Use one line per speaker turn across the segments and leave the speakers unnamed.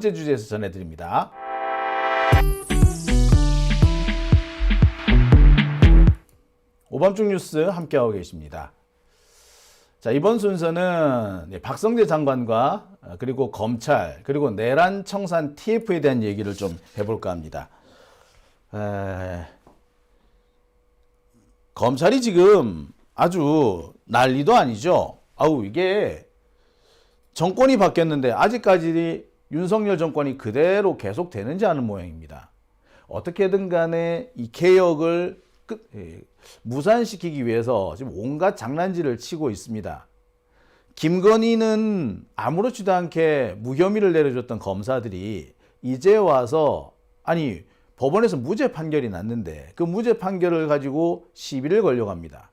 번째 주제에서 전해드립니다. 오밤중 뉴스 함께하고 계십니다. 자, 이번 순서는 박성재 장관과 그리고 검찰 그리고 내란 청산 TF에 대한 얘기를 좀 해볼까 합니다. 검찰이 지금 아주 난리도 아니죠. 이게 정권이 바뀌었는데 아직까지 윤석열 정권이 그대로 계속되는지 않은 모양입니다. 어떻게든 간에 이 개혁을 무산시키기 위해서 지금 온갖 장난질을 치고 있습니다. 김건희는 아무렇지도 않게 무혐의를 내려줬던 검사들이 이제 와서 법원에서 무죄 판결이 났는데 그 무죄 판결을 가지고 시비를 걸려고 합니다.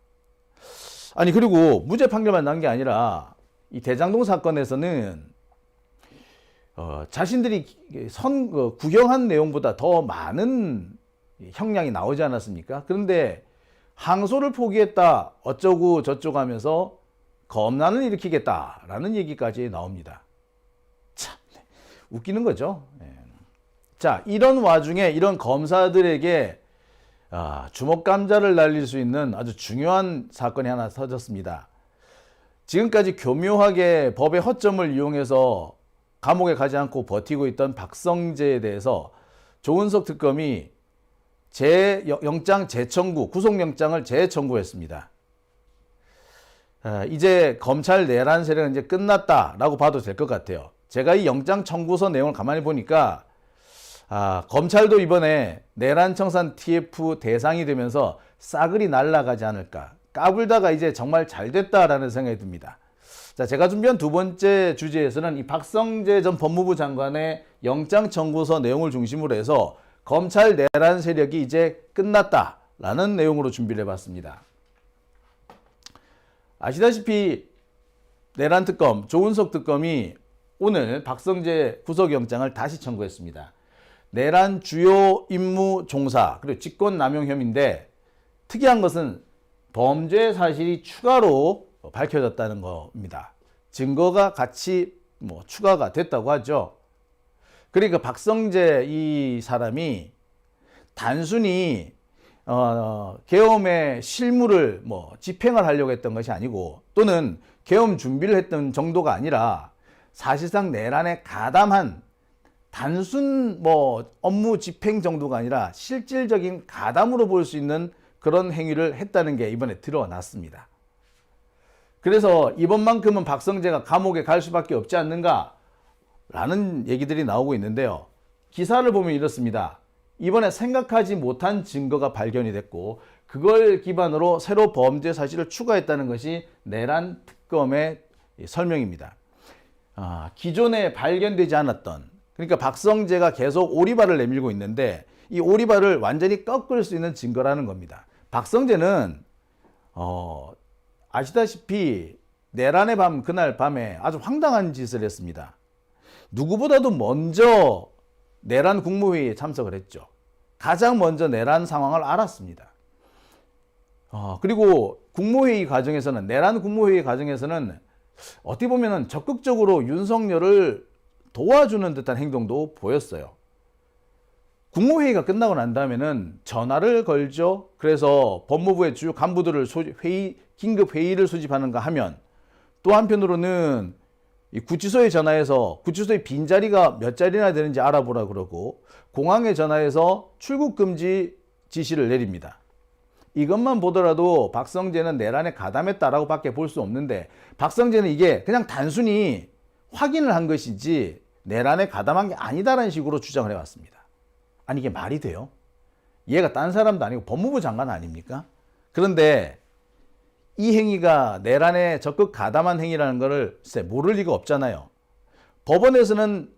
그리고 무죄 판결만 난 게 아니라 이 대장동 사건에서는 자신들이 구형한 내용보다 더 많은 형량이 나오지 않았습니까? 그런데 항소를 포기했다 어쩌고 저쩌고 하면서 검난을 일으키겠다라는 얘기까지 나옵니다. 참 웃기는 거죠. 자, 이런 와중에 이런 검사들에게 주먹 감자를 날릴 수 있는 아주 중요한 사건이 하나 터졌습니다. 지금까지 교묘하게 법의 허점을 이용해서 감옥에 가지 않고 버티고 있던 박성재에 대해서 조은석 특검이 영장 재청구, 구속영장을 재청구했습니다. 이제 검찰 내란 세력은 이제 끝났다라고 봐도 될 것 같아요. 제가 이 영장 청구서 내용을 가만히 보니까 검찰도 이번에 내란 청산 TF 대상이 되면서 싸그리 날아가지 않을까. 까불다가 이제 정말 잘 됐다라는 생각이 듭니다. 자, 제가 준비한 두 번째 주제에서는 이 박성재 전 법무부 장관의 영장 청구서 내용을 중심으로 해서 검찰 내란 세력이 이제 끝났다라는 내용으로 준비를 해봤습니다. 아시다시피 내란 특검 조은석 특검이 오늘 박성재 구속영장을 다시 청구했습니다. 내란 주요 임무 종사 그리고 직권남용 혐의인데 특이한 것은 범죄 사실이 추가로 밝혀졌다는 겁니다. 증거가 같이 추가가 됐다고 하죠. 그러니까 박성재 이 사람이 단순히 계엄의 실무를 집행을 하려고 했던 것이 아니고 또는 계엄 준비를 했던 정도가 아니라 사실상 내란에 가담한 단순 업무 집행 정도가 아니라 실질적인 가담으로 볼 수 있는 그런 행위를 했다는 게 이번에 드러났습니다. 그래서 이번만큼은 박성재가 감옥에 갈 수밖에 없지 않는가 라는 얘기들이 나오고 있는데요. 기사를 보면 이렇습니다. 이번에 생각하지 못한 증거가 발견이 됐고 그걸 기반으로 새로 범죄 사실을 추가했다는 것이 내란 특검의 설명입니다. 기존에 발견되지 않았던, 그러니까 박성재가 계속 오리발을 내밀고 있는데 이 오리발을 완전히 꺾을 수 있는 증거라는 겁니다. 박성재는 아시다시피 내란의 밤, 그날 밤에 아주 황당한 짓을 했습니다. 누구보다도 먼저 내란 국무회의에 참석을 했죠. 가장 먼저 내란 상황을 알았습니다. 그리고 국무회의 과정에서는, 내란 국무회의 과정에서는 어떻게 보면 적극적으로 윤석열을 도와주는 듯한 행동도 보였어요. 국무회의가 끝나고 난 다음에는 전화를 걸죠. 그래서 법무부의 주요 간부들을 긴급 회의를 소집하는가 하면 또 한편으로는 이 구치소에 전화해서 구치소의 빈자리가 몇 자리나 되는지 알아보라 그러고 공항에 전화해서 출국 금지 지시를 내립니다. 이것만 보더라도 박성재는 내란에 가담했다라고 밖에 볼 수 없는데 박성재는 이게 그냥 단순히 확인을 한 것이지 내란에 가담한 게 아니다라는 식으로 주장을 해왔습니다. 이게 말이 돼요? 얘가 딴 사람도 아니고 법무부 장관 아닙니까? 그런데 이 행위가 내란에 적극 가담한 행위라는 것을 모를 리가 없잖아요. 법원에서는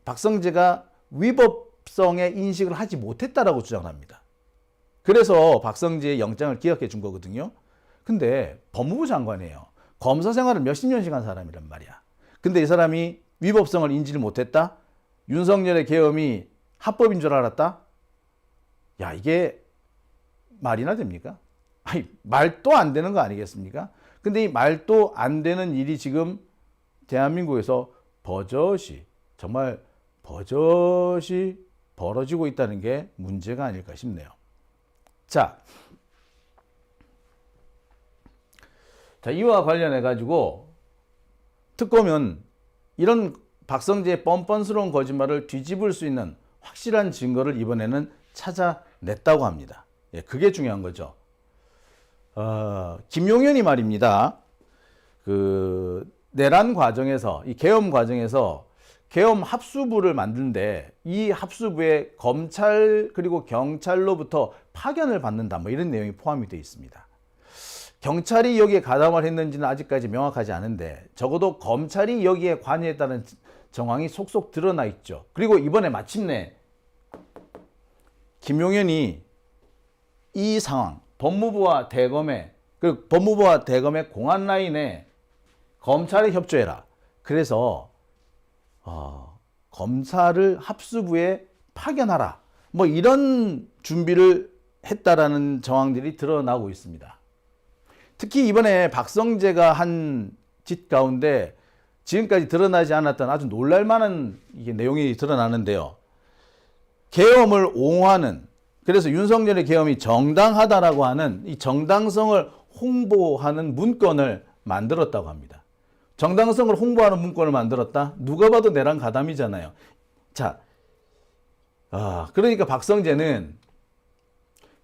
박성재가 위법성의 인식을 하지 못했다라고 주장을 합니다. 그래서 박성재의 영장을 기각해 준 거거든요. 근데 법무부 장관이에요. 검사 생활을 몇십 년씩 한 사람이란 말이야. 근데 이 사람이 위법성을 인지를 못했다? 윤석열의 계엄이 합법인 줄 알았다? 이게 말이나 됩니까? 말도 안 되는 거 아니겠습니까? 근데 이 말도 안 되는 일이 지금 대한민국에서 버젓이 정말 버젓이 벌어지고 있다는 게 문제가 아닐까 싶네요. 자, 이와 관련해 가지고 특검은 이런 박성재의 뻔뻔스러운 거짓말을 뒤집을 수 있는 확실한 증거를 이번에는 찾아냈다고 합니다. 예, 그게 중요한 거죠. 김용현이 말입니다. 그 내란 과정에서, 이 계엄 과정에서 계엄 합수부를 만드는데 이 합수부에 검찰 그리고 경찰로부터 파견을 받는다, 뭐 이런 내용이 포함이 되어 있습니다. 경찰이 여기에 가담을 했는지는 아직까지 명확하지 않은데 적어도 검찰이 여기에 관여했다는 정황이 속속 드러나 있죠. 그리고 이번에 마침내 김용현이 이 상황, 법무부와 대검의 공안 라인에 검찰에 협조해라. 그래서 검사를 합수부에 파견하라. 뭐 이런 준비를 했다라는 정황들이 드러나고 있습니다. 특히 이번에 박성재가 한 짓 가운데 지금까지 드러나지 않았던 아주 놀랄만한 이게 내용이 드러나는데요. 계엄을 옹호하는, 그래서 윤석열의 계엄이 정당하다라고 하는 이 정당성을 홍보하는 문건을 만들었다고 합니다. 정당성을 홍보하는 문건을 만들었다? 누가 봐도 내란 가담이잖아요. 자, 그러니까 박성재는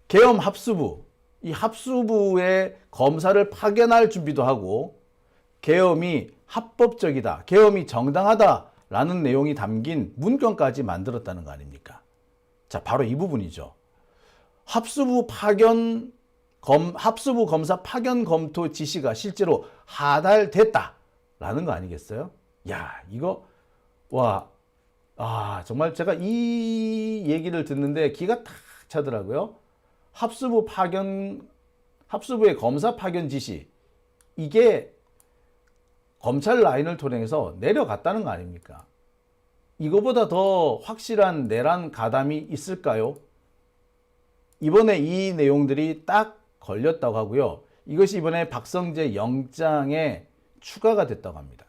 계엄 합수부, 이 합수부에 검사를 파견할 준비도 하고 계엄이 합법적이다, 계엄이 정당하다라는 내용이 담긴 문건까지 만들었다는 거 아닙니까? 자, 바로 이 부분이죠. 합수부 검사 파견 검토 지시가 실제로 하달됐다라는 거 아니겠어요? 야, 이거 정말 제가 이 얘기를 듣는데 기가 탁 차더라고요. 합수부의 검사 파견 지시, 이게 검찰 라인을 통해서 내려갔다는 거 아닙니까? 이거보다 더 확실한 내란 가담이 있을까요? 이번에 이 내용들이 딱 걸렸다고 하고요. 이것이 이번에 박성재 영장에 추가가 됐다고 합니다.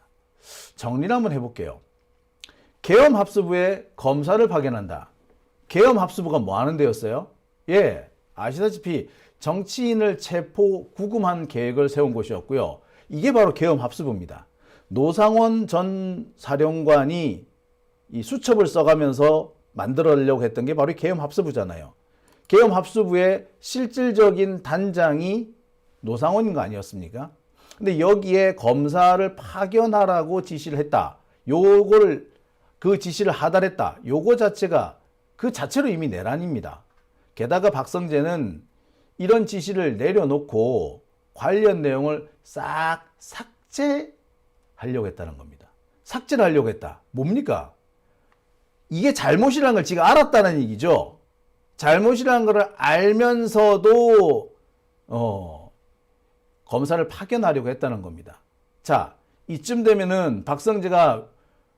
정리를 한번 해볼게요. 계엄 합수부에 검사를 파견한다. 계엄 합수부가 뭐 하는 데였어요? 예, 아시다시피 정치인을 체포 구금한 계획을 세운 곳이었고요. 이게 바로 계엄 합수부입니다. 노상원 전 사령관이 이 수첩을 써가면서 만들어내려고 했던 게 바로 계엄 합수부잖아요. 계엄 합수부의 실질적인 단장이 노상원인 거 아니었습니까? 근데 여기에 검사를 파견하라고 지시를 했다. 그 지시를 하달했다. 요거 자체가 그 자체로 이미 내란입니다. 게다가 박성재는 이런 지시를 내려놓고 관련 내용을 싹 삭제하려고 했다는 겁니다. 삭제를 하려고 했다. 뭡니까? 이게 잘못이라는 걸 지가 알았다는 얘기죠. 잘못이라는 걸 알면서도 검사를 파견하려고 했다는 겁니다. 자, 이쯤 되면은 박성재가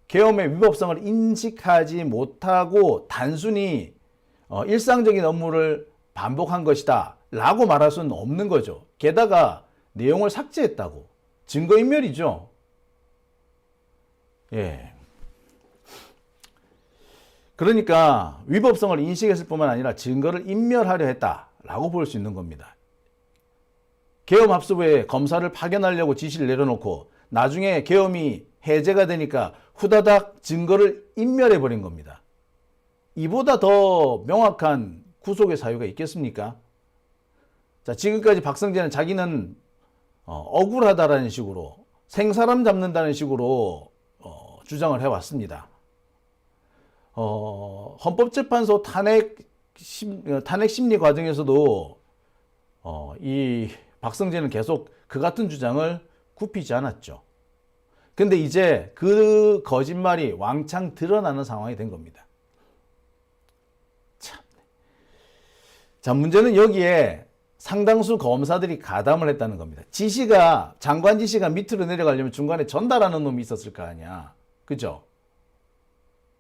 계엄의 위법성을 인식하지 못하고 단순히 일상적인 업무를 반복한 것이다 라고 말할 수는 없는 거죠. 게다가 내용을 삭제했다고. 증거인멸이죠. 예. 그러니까 위법성을 인식했을 뿐만 아니라 증거를 인멸하려 했다라고 볼 수 있는 겁니다. 계엄 합수부에 검사를 파견하려고 지시를 내려놓고 나중에 계엄이 해제가 되니까 후다닥 증거를 인멸해버린 겁니다. 이보다 더 명확한 구속의 사유가 있겠습니까? 자, 지금까지 박성재는 자기는 억울하다라는 식으로 생사람 잡는다는 식으로 주장을 해왔습니다. 헌법재판소 탄핵 심리 과정에서도 이 박성재는 계속 그 같은 주장을 굽히지 않았죠. 근데 이제 그 거짓말이 왕창 드러나는 상황이 된 겁니다. 참. 자, 문제는 여기에 상당수 검사들이 가담을 했다는 겁니다. 장관 지시가 밑으로 내려가려면 중간에 전달하는 놈이 있었을 거 아니야. 그죠?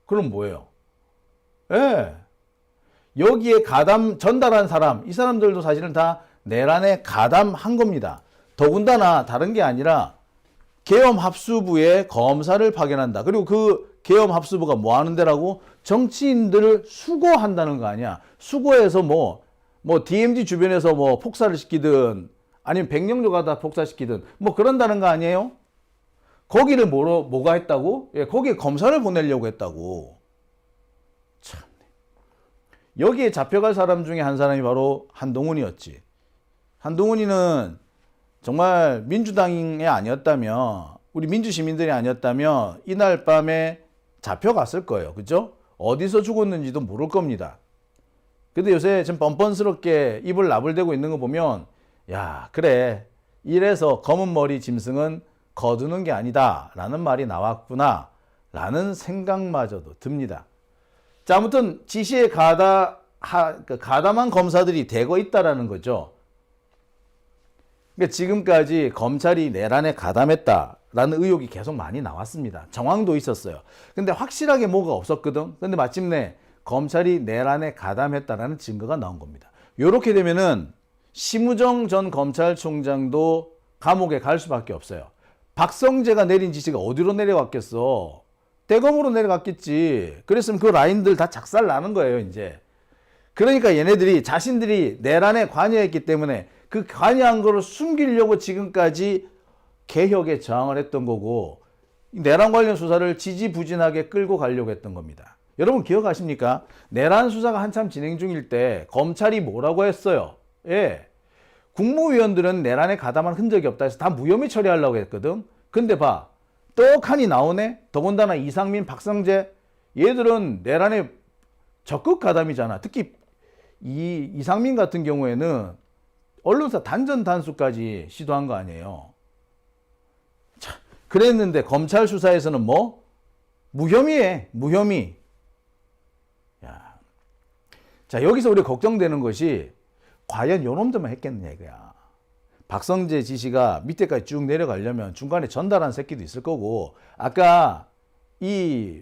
그럼 뭐예요? 예. 여기에 전달한 사람, 이 사람들도 사실은 다 내란에 가담한 겁니다. 더군다나 다른 게 아니라 계엄 합수부에 검사를 파견한다. 그리고 그 계엄합수부가 뭐 하는 데라고? 정치인들을 수거한다는 거 아니야. 수거해서 뭐 DMZ 주변에서 뭐 폭사를 시키든 아니면 백령도 가다 폭사시키든 뭐 그런다는 거 아니에요? 거기를 뭐가 했다고? 예, 거기에 검사를 보내려고 했다고. 참. 여기에 잡혀갈 사람 중에 한 사람이 바로 한동훈이었지. 한동훈이는 정말 민주당이 아니었다면, 우리 민주시민들이 아니었다면 이날 밤에 잡혀갔을 거예요. 그죠? 어디서 죽었는지도 모를 겁니다. 근데 요새 좀 뻔뻔스럽게 입을 나불대고 있는 거 보면, 야, 그래. 이래서 검은 머리 짐승은 거두는 게 아니다 라는 말이 나왔구나 라는 생각마저도 듭니다. 자, 아무튼 지시에 가담한 검사들이 대거 있다라는 거죠. 그러니까 지금까지 검찰이 내란에 가담했다라는 의혹이 계속 많이 나왔습니다. 정황도 있었어요. 근데 확실하게 뭐가 없었거든. 근데 마침내 검찰이 내란에 가담했다라는 증거가 나온 겁니다. 이렇게 되면은 심우정 전 검찰총장도 감옥에 갈 수밖에 없어요. 박성재가 내린 지시가 어디로 내려갔겠어? 대검으로 내려갔겠지. 그랬으면 그 라인들 다 작살 나는 거예요, 이제. 그러니까 얘네들이 자신들이 내란에 관여했기 때문에 그 관여한 거를 숨기려고 지금까지 개혁에 저항을 했던 거고, 내란 관련 수사를 지지부진하게 끌고 가려고 했던 겁니다. 여러분 기억하십니까? 내란 수사가 한참 진행 중일 때 검찰이 뭐라고 했어요? 예. 국무위원들은 내란에 가담한 흔적이 없다 해서 다 무혐의 처리하려고 했거든. 근데 봐. 떡하니 나오네? 더군다나 이상민, 박성재 얘들은 내란에 적극 가담이잖아. 특히 이상민 같은 경우에는 언론사 단전 단수까지 시도한 거 아니에요. 자, 그랬는데 검찰 수사에서는 뭐? 무혐의해. 무혐의. 야. 자, 여기서 우리 걱정되는 것이 과연 요 놈들만 했겠느냐 이거야. 박성재 지시가 밑에까지 쭉 내려가려면 중간에 전달한 새끼도 있을 거고, 아까 이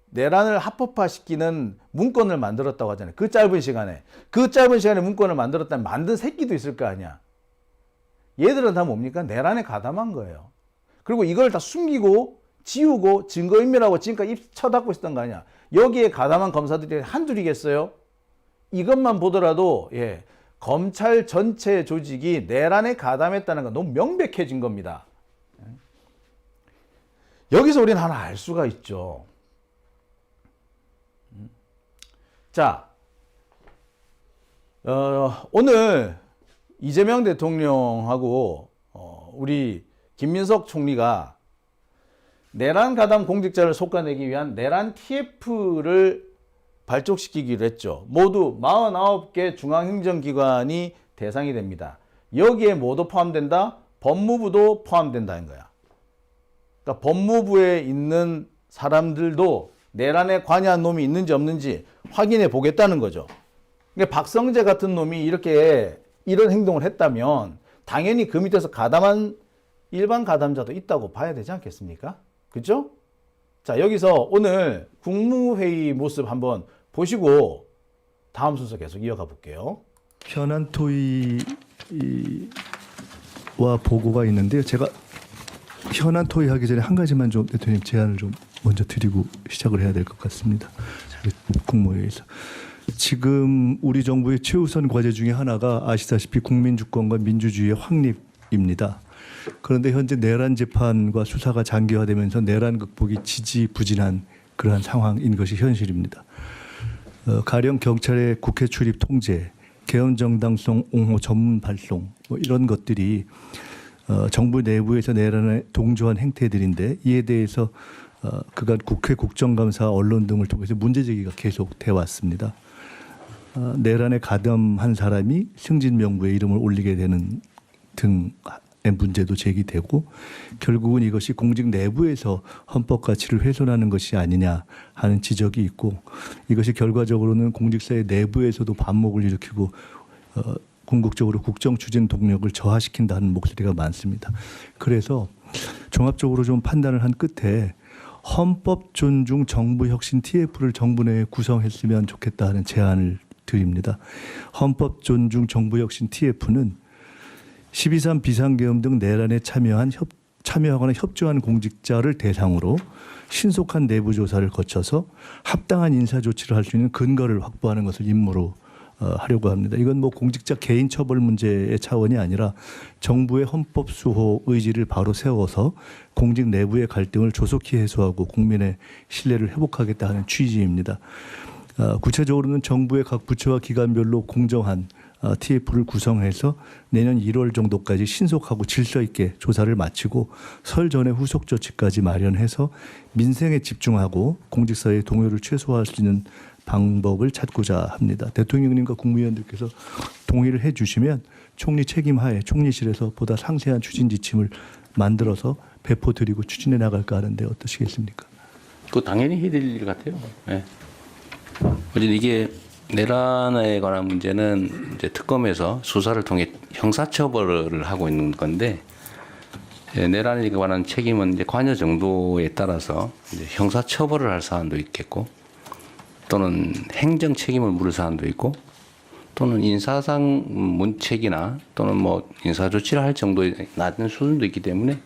내란을 합법화시키는 문건을 만들었다고 하잖아요. 그 짧은 시간에 문건을 만들었다면 만든 새끼도 있을 거 아니야. 얘들은 다 뭡니까? 내란에 가담한 거예요. 그리고 이걸 다 숨기고 지우고 증거인멸하고 지금까지 입 쳐닫고 있었던 거 아니야. 여기에 가담한 검사들이 한둘이겠어요? 이것만 보더라도 예, 검찰 전체 조직이 내란에 가담했다는 건 너무 명백해진 겁니다. 여기서 우리는 하나 알 수가 있죠. 자, 오늘 이재명 대통령하고 우리 김민석 총리가 내란 가담 공직자를 속아내기 위한 내란 TF를 발족시키기로 했죠. 모두 49개 중앙행정기관이 대상이 됩니다. 여기에 모두 포함된다? 법무부도 포함된다는 거야. 그러니까 법무부에 있는 사람들도 내란에 관여한 놈이 있는지 없는지 확인해 보겠다는 거죠. 그러니까 박성재 같은 놈이 이렇게 이런 행동을 했다면 당연히 그 밑에서 가담한 일반 가담자도 있다고 봐야 되지 않겠습니까? 그죠? 자, 여기서 오늘 국무회의 모습 한번 보시고 다음 순서 계속 이어가 볼게요.
현안 토의와 보고가 있는데요. 제가 현안 토의하기 전에 한 가지만 좀 대통령 제안을 좀 먼저 드리고 시작을 해야 될 것 같습니다. 국무회의에서. 지금 우리 정부의 최우선 과제 중에 하나가 아시다시피 국민주권과 민주주의의 확립입니다. 그런데 현재 내란 재판과 수사가 장기화되면서 내란 극복이 지지부진한 그러한 상황인 것이 현실입니다. 가령 경찰의 국회 출입 통제, 개헌 정당성 옹호 전문 발송 뭐 이런 것들이 정부 내부에서 내란에 동조한 행태들인데 이에 대해서 그간 국회 국정감사 언론 등을 통해서 문제제기가 계속 돼 왔습니다. 내란에 가담한 사람이 승진 명부에 이름을 올리게 되는 등의 문제도 제기되고 결국은 이것이 공직 내부에서 헌법 가치를 훼손하는 것이 아니냐 하는 지적이 있고 이것이 결과적으로는 공직사회 내부에서도 반목을 일으키고 궁극적으로 국정 추진 동력을 저하시킨다는 목소리가 많습니다. 그래서 종합적으로 좀 판단을 한 끝에 헌법 존중 정부 혁신 TF를 정부 내에 구성했으면 좋겠다 하는 제안을 드립니다. 헌법 존중 정부 혁신 TF는 12.3 비상계엄 등 내란에 참여한 참여하거나 협조한 공직자를 대상으로 신속한 내부 조사를 거쳐서 합당한 인사 조치를 할 수 있는 근거를 확보하는 것을 임무로 하려고 합니다. 이건 뭐 공직자 개인 처벌 문제의 차원이 아니라 정부의 헌법 수호 의지를 바로 세워서 공직 내부의 갈등을 조속히 해소하고 국민의 신뢰를 회복하겠다 하는 취지입니다. 구체적으로는 정부의 각 부처와 기관별로 공정한 TF를 구성해서 내년 1월 정도까지 신속하고 질서 있게 조사를 마치고 설 전에 후속 조치까지 마련해서 민생에 집중하고 공직사회의 동요를 최소화할 수 있는 방법을 찾고자 합니다. 대통령님과 국무위원들께서 동의를 해주시면 총리 책임하에 총리실에서 보다 상세한 추진 지침을 만들어서 배포드리고 추진해 나갈까 하는데 어떠시겠습니까?
그 당연히 해야 될 일 같아요. 네. 어쨌든 이게 내란에 관한 문제는 이제 특검에서 수사를 통해 형사처벌을 하고 있는 건데, 내란에 관한 책임은 이제 관여 정도에 따라서 이제 형사처벌을 할 사안도 있겠고, 또는 행정 책임을 물을 사안도 있고, 또는 인사상 문책이나 또는 뭐 인사 조치를 할 정도의 낮은 수준도 있기 때문에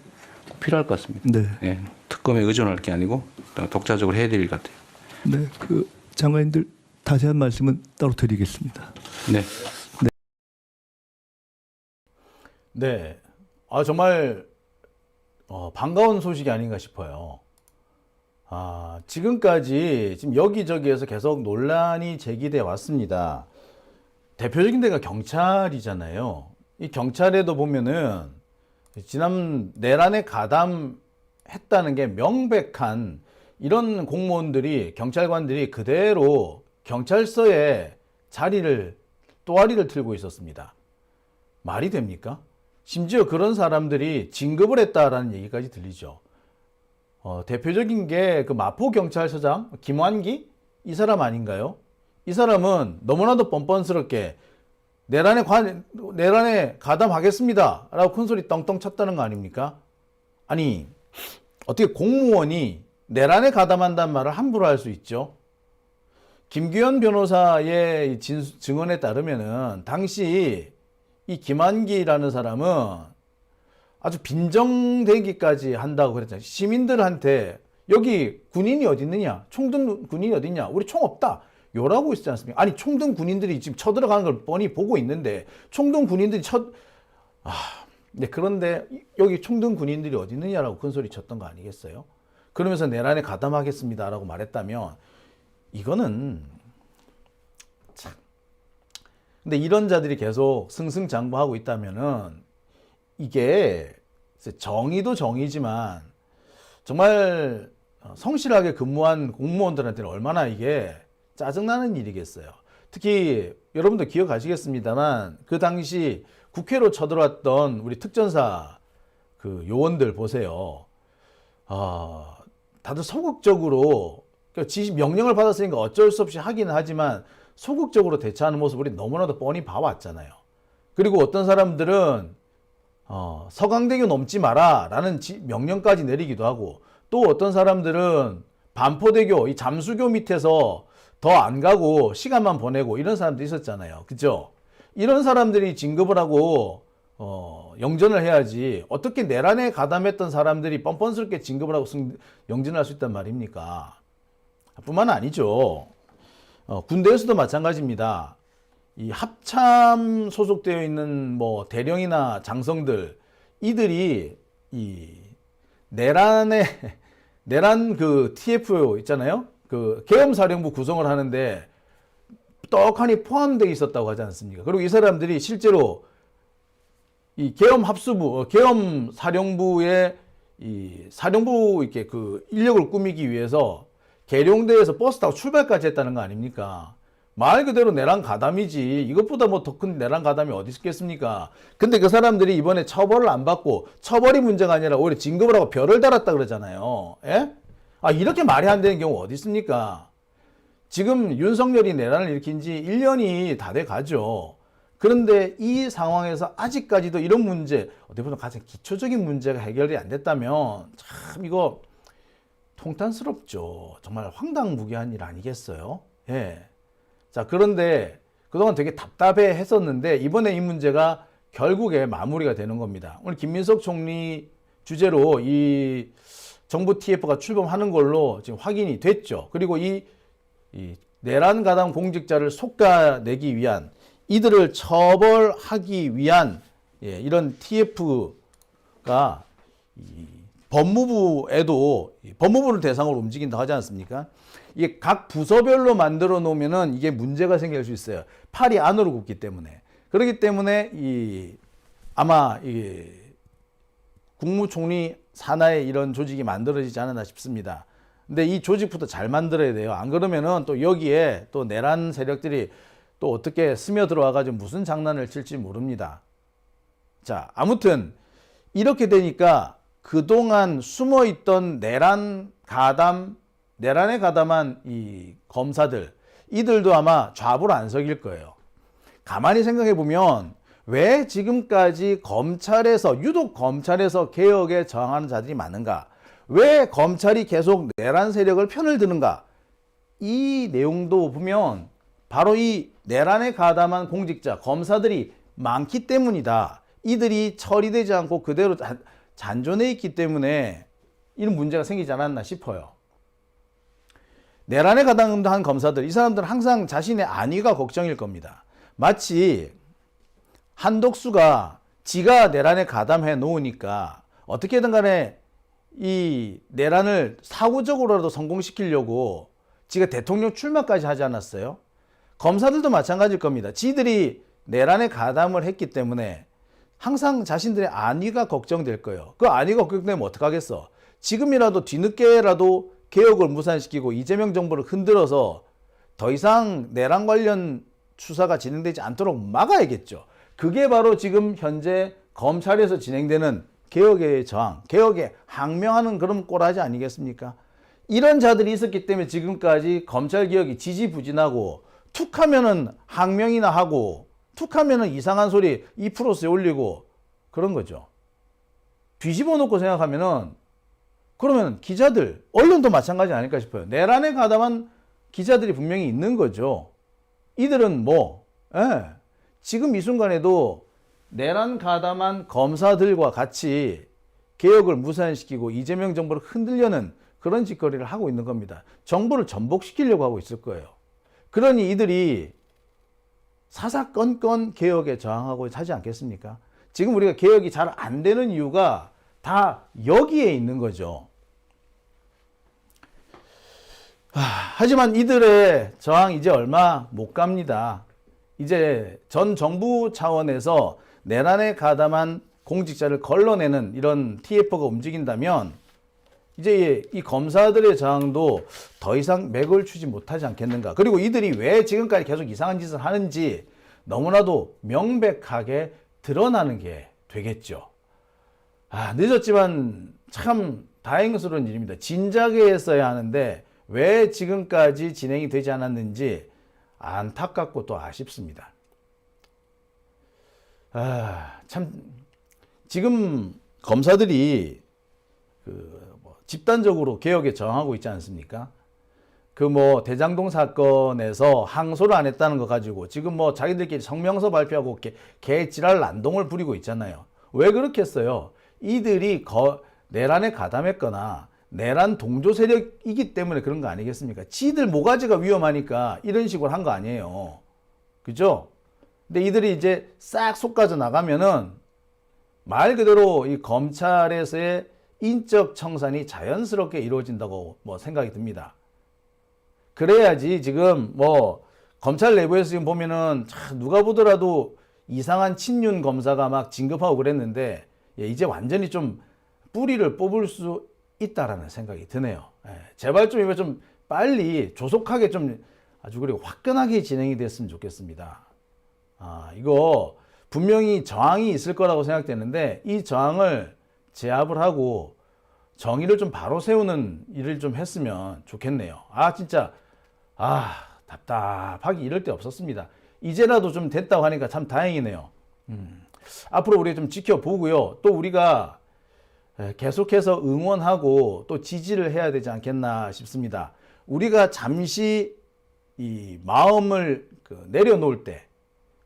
꼭 필요할 것 같습니다.
네.
예, 특검에 의존할 게 아니고 독자적으로 해야 될 일 같아요.
네, 그 장관님들 자세한 말씀은 따로 드리겠습니다.
네.
네. 정말 반가운 소식이 아닌가 싶어요. 지금까지 지금 여기저기에서 계속 논란이 제기돼 왔습니다. 대표적인 데가 경찰이잖아요. 이 경찰에도 보면은 지난 내란에 가담했다는 게 명백한 이런 공무원들이, 경찰관들이 그대로 경찰서에 또아리를 틀고 있었습니다. 말이 됩니까? 심지어 그런 사람들이 진급을 했다라는 얘기까지 들리죠. 대표적인 게 그 마포경찰서장 김환기? 이 사람 아닌가요? 이 사람은 너무나도 뻔뻔스럽게 내란에 가담하겠습니다 라고 큰소리 떵떵 쳤다는 거 아닙니까? 아니, 어떻게 공무원이 내란에 가담한다는 말을 함부로 할 수 있죠? 김규현 변호사의 증언에 따르면은 당시 이 김한기라는 사람은 아주 빈정대기까지 한다고 그랬잖아요. 시민들한테 여기 군인이 어디 있느냐? 총든 군인이 어디 있냐? 우리 총 없다. 요라고 있지 않습니까? 아니, 총든 군인들이 지금 쳐들어가는 걸 뻔히 보고 있는데 총든 군인들이 네, 그런데 여기 총든 군인들이 어디 있느냐라고 큰소리 쳤던 거 아니겠어요? 그러면서 내란에 가담하겠습니다라고 말했다면 이거는 참. 근데 이런 자들이 계속 승승장구하고 있다면은 이게 정의도 정의지만 정말 성실하게 근무한 공무원들한테는 얼마나 이게 짜증나는 일이겠어요. 특히 여러분도 기억하시겠습니다만 그 당시 국회로 쳐들어왔던 우리 특전사 그 요원들 보세요. 다들 소극적으로 명령을 받았으니까 어쩔 수 없이 하긴 하지만 소극적으로 대처하는 모습을 우리 너무나도 뻔히 봐왔잖아요. 그리고 어떤 사람들은 서강대교 넘지 마라 라는 명령까지 내리기도 하고, 또 어떤 사람들은 반포대교, 이 잠수교 밑에서 더 안 가고 시간만 보내고 이런 사람도 있었잖아요. 그죠? 이런 사람들이 진급을 하고 영전을 해야지 어떻게 내란에 가담했던 사람들이 뻔뻔스럽게 진급을 하고 영전을 할 수 있단 말입니까? 뿐만 아니죠. 군대에서도 마찬가지입니다. 이 합참 소속되어 있는 뭐 대령이나 장성들, 이들이 이 내란 그 TF 있잖아요. 그 계엄사령부 구성을 하는데 떡하니 포함되어 있었다고 하지 않습니까? 그리고 이 사람들이 실제로 이 계엄 사령부의 이 사령부 이렇게 그 인력을 꾸미기 위해서 계룡대에서 버스 타고 출발까지 했다는 거 아닙니까? 말 그대로 내란 가담이지. 이것보다 뭐 더 큰 내란 가담이 어디 있겠습니까? 근데 그 사람들이 이번에 처벌을 안 받고, 처벌이 문제가 아니라 오히려 진급을 하고 별을 달았다 그러잖아요. 예? 이렇게 말이 안 되는 경우 어디 있습니까? 지금 윤석열이 내란을 일으킨 지 1년이 다 돼 가죠. 그런데 이 상황에서 아직까지도 이런 문제, 어떻게 보면 가장 기초적인 문제가 해결이 안 됐다면 참 이거 통탄스럽죠. 정말 황당무계한 일 아니겠어요? 예. 자, 그런데 그동안 되게 답답해 했었는데 이번에 이 문제가 결국에 마무리가 되는 겁니다. 오늘 김민석 총리 주제로 이 정부 TF가 출범하는 걸로 지금 확인이 됐죠. 그리고 이 내란 가담 공직자를 솎아내기 위한, 이들을 처벌하기 위한 이런 TF가 법무부를 대상으로 움직인다 하지 않습니까? 이게 각 부서별로 만들어 놓으면은 이게 문제가 생길 수 있어요. 팔이 안으로 굽기 때문에. 그렇기 때문에 아마 국무총리 산하에 이런 조직이 만들어지지 않았나 싶습니다. 근데 이 조직부터 잘 만들어야 돼요. 안 그러면은 또 여기에 또 내란 세력들이 또 어떻게 스며들어와가지고 무슨 장난을 칠지 모릅니다. 자, 아무튼 이렇게 되니까 그동안 숨어있던 내란에 가담한 이 검사들, 이들도 아마 좌불 안석일 거예요. 가만히 생각해 보면 왜 지금까지 유독 검찰에서 개혁에 저항하는 자들이 많은가? 왜 검찰이 계속 내란 세력을 편을 드는가? 이 내용도 보면 바로 이 내란에 가담한 공직자, 검사들이 많기 때문이다. 이들이 처리되지 않고 그대로 잔존해 있기 때문에 이런 문제가 생기지 않았나 싶어요. 내란에 가담한 검사들, 이 사람들은 항상 자신의 안위가 걱정일 겁니다. 마치 한덕수가 지가 내란에 가담해 놓으니까 어떻게든 간에 이 내란을 사후적으로라도 성공시키려고 지가 대통령 출마까지 하지 않았어요? 검사들도 마찬가지일 겁니다. 지들이 내란에 가담을 했기 때문에 항상 자신들의 안위가 걱정될 거예요. 그 안위가 걱정되면 어떡하겠어? 지금이라도 뒤늦게라도 개혁을 무산시키고 이재명 정부를 흔들어서 더 이상 내란 관련 수사가 진행되지 않도록 막아야겠죠. 그게 바로 지금 현재 검찰에서 진행되는 개혁의 저항, 개혁에 항명하는 그런 꼬라지 아니겠습니까? 이런 자들이 있었기 때문에 지금까지 검찰개혁이 지지부진하고 툭 하면은 항명이나 하고 툭 하면은 이상한 소리 2%에 올리고 그런 거죠. 뒤집어 놓고 생각하면은 그러면 기자들, 언론도 마찬가지 아닐까 싶어요. 내란에 가담한 기자들이 분명히 있는 거죠. 이들은 지금 이 순간에도 내란 가담한 검사들과 같이 개혁을 무산시키고 이재명 정부를 흔들려는 그런 짓거리를 하고 있는 겁니다. 정부를 전복시키려고 하고 있을 거예요. 그러니 이들이 사사건건 개혁에 저항하고 하지 않겠습니까? 지금 우리가 개혁이 잘 안 되는 이유가 다 여기에 있는 거죠. 하지만 이들의 저항 이제 얼마 못 갑니다. 이제 전 정부 차원에서 내란에 가담한 공직자를 걸러내는 이런 TF가 움직인다면 이제 이 검사들의 저항도 더 이상 맥을 추지 못하지 않겠는가. 그리고 이들이 왜 지금까지 계속 이상한 짓을 하는지 너무나도 명백하게 드러나는 게 되겠죠. 늦었지만 참 다행스러운 일입니다. 진작에 했어야 하는데 왜 지금까지 진행이 되지 않았는지 안타깝고 또 아쉽습니다. 참 지금 검사들이 집단적으로 개혁에 저항하고 있지 않습니까? 대장동 사건에서 항소를 안 했다는 거 가지고 지금 자기들끼리 성명서 발표하고 개지랄 난동을 부리고 있잖아요. 왜 그렇게 했어요? 이들이 내란에 가담했거나 내란 동조 세력이기 때문에 그런 거 아니겠습니까? 지들 모가지가 위험하니까 이런 식으로 한 거 아니에요. 그죠? 근데 이들이 이제 싹 솎아져 나가면은 말 그대로 이 검찰에서의 인적 청산이 자연스럽게 이루어진다고 생각이 듭니다. 그래야지 지금 검찰 내부에서 지금 보면은 누가 보더라도 이상한 친윤 검사가 막 진급하고 그랬는데 이제 완전히 좀 뿌리를 뽑을 수 있다라는 생각이 드네요. 제발 좀 이거 좀 빨리 조속하게 좀 아주 그리고 화끈하게 진행이 됐으면 좋겠습니다. 이거 분명히 저항이 있을 거라고 생각되는데 이 저항을 제압을 하고 정의를 좀 바로 세우는 일을 좀 했으면 좋겠네요. 진짜 답답하기 이럴 데 없었습니다. 이제라도 좀 됐다고 하니까 참 다행이네요. 앞으로 우리가 좀 지켜보고요. 또 우리가 계속해서 응원하고 또 지지를 해야 되지 않겠나 싶습니다. 우리가 잠시 이 마음을 내려놓을 때,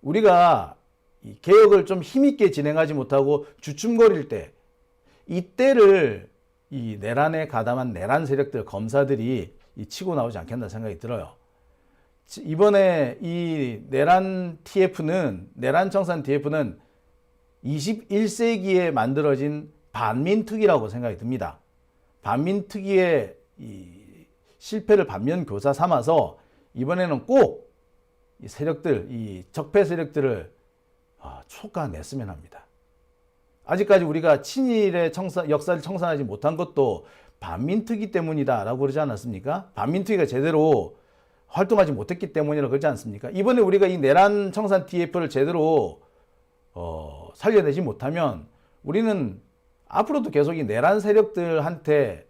우리가 이 개혁을 좀 힘있게 진행하지 못하고 주춤거릴 때, 이때를 이 내란에 가담한 내란 세력들 검사들이 치고 나오지 않겠나 생각이 들어요. 이번에 이 내란 청산 TF는 21세기에 만들어진 반민특위라고 생각이 듭니다. 반민특위의 이 실패를 반면교사 삼아서 이번에는 꼭 이 세력들, 이 적폐 세력들을 촉각냈으면 합니다. 아직까지 우리가 친일의 역사를 청산하지 못한 것도 반민특위 때문이다라고 그러지 않았습니까? 반민특위가 제대로 활동하지 못했기 때문이라고 그러지 않습니까? 이번에 우리가 이 내란 청산 TF를 제대로 살려내지 못하면 우리는 앞으로도 계속 이 내란 세력들한테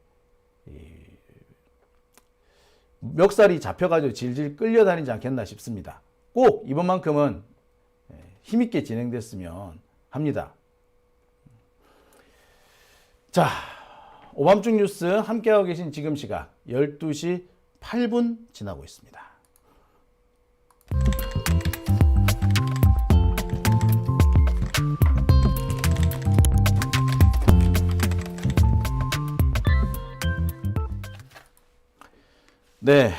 멱살이 잡혀가지고 질질 끌려다니지 않겠나 싶습니다. 꼭 이번만큼은 힘있게 진행됐으면 합니다. 자, 오밤중 뉴스 함께하고 계신 지금 시각 12시 8분 지나고 있습니다. 네.